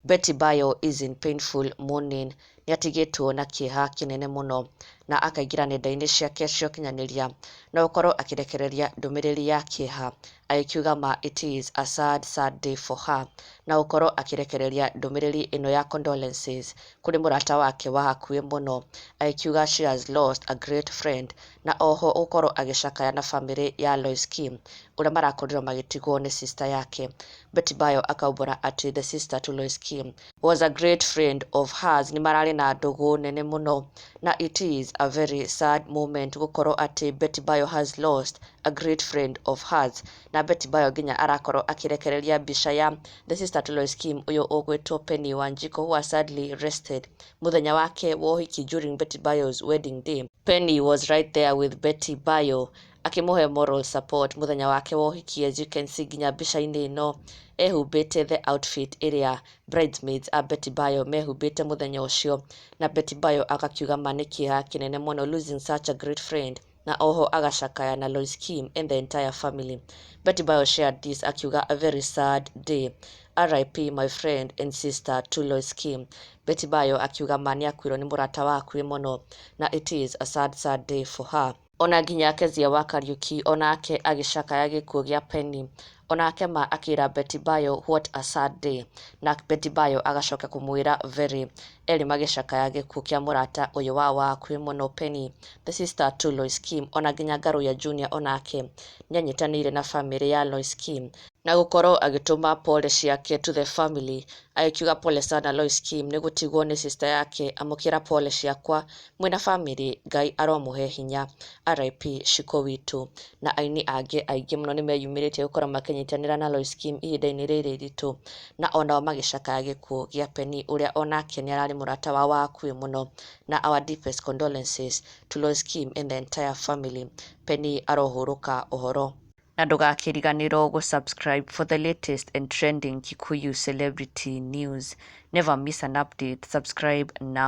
Betty Bayo is in painful mourning. Nĩatigĩtwo na kĩeha kĩnene mũno na akaingĩra nenda-inĩ ciake cia ũkinyanĩria na gũkorwo akĩrekereria ndũmĩrĩri ya kĩeha agĩkiuga ma it is a sad day for her na gũkorwo akĩrekereria ndũmĩrĩri ĩno ya condolences kũrĩ mũrata wake wa hakuhĩ mũno agĩkiuga she has lost a great friend na oho gũkorwo agĩcakaya na famĩlĩ ya Lois Kim ũrĩa marakorirwo magĩtigwo nĩ sister yake. Betty Bayo akaumbũra atĩ the sister to Lois Kim was a great friend of hers. Nĩ mararĩ na ndũgũ nene mũno na it is a very sad moment gũkorwo atĩ Betty Bayo has lost a great friend of hers. Na Betty Bayo nginya arakorwo akĩrekereria mbica ya the sister to Lois Kim ũyũ ũgwĩtwo Penny Wanjiko who was sadly arrested mũthenya wake wa ũhiki during Betty Bayo's wedding day. Penny was right there with Betty Bayo akĩmũhe moral support mũthenya wake wa ũhiki. As you can see nginya mbica-inĩ ĩno ehumbĩte the outfit ĩrĩa bridesmaids a Betty Bayo mehumbĩte mũthenya ũcio, na Betty Bayo agakiuga ma nĩ kĩeha kĩnene mũno losing such a great friend, na oho agacakaya na Lois Kim and the entire family. Betty Bayo shared this akiuga a very sad day, RIP my friend and sister to Lois Kim. Betty Bayo akiuga ma nĩ akuĩrwo nĩ mũrata wa hakuhĩ mũno na it is a sad day for her. Ona nginya Kezia wa Kariuki onake agĩcakaya gĩkuũ gĩa Penny, onake ma akĩra Betty Bayo what a sad day, na Betty Bayo agacoka kũmwĩra very, erĩ magĩcakaya gĩkuũ kĩa mũrata ũyũ wa hakuhĩ mũno Penny, the sister to Lois Kim. Ona nginya Ngaruya Junior onake nĩanyitanĩire na famĩlĩ ya Lois Kim na gũkorwo agĩtũma pole ciake to the family, agĩkiuga pole sana Lois Kim nĩ gũtigwo nĩ sister yake, amũkĩra pole ciakwa mwĩna family, Ngai aromũhe hinya, RIP Shiko witũ. Na aini angĩ aingĩ mũno nĩmeyumĩrĩtie gũkorwo makĩnyitanĩra na Lois Kim ihinda-inĩ rĩrĩ ritũ, na onao magĩcakaya gĩkuũ gĩa Penny ũrĩa onake nĩararĩ mũrata wao wa hakuhĩ mũno, na our deepest condolences to Lois Kim and the entire family. Penny arohũrũka ũhoro. Na ndũgakĩriganĩrwo gũsubscribe for the latest and trending Kikuyu celebrity news. Never miss an update. Subscribe now.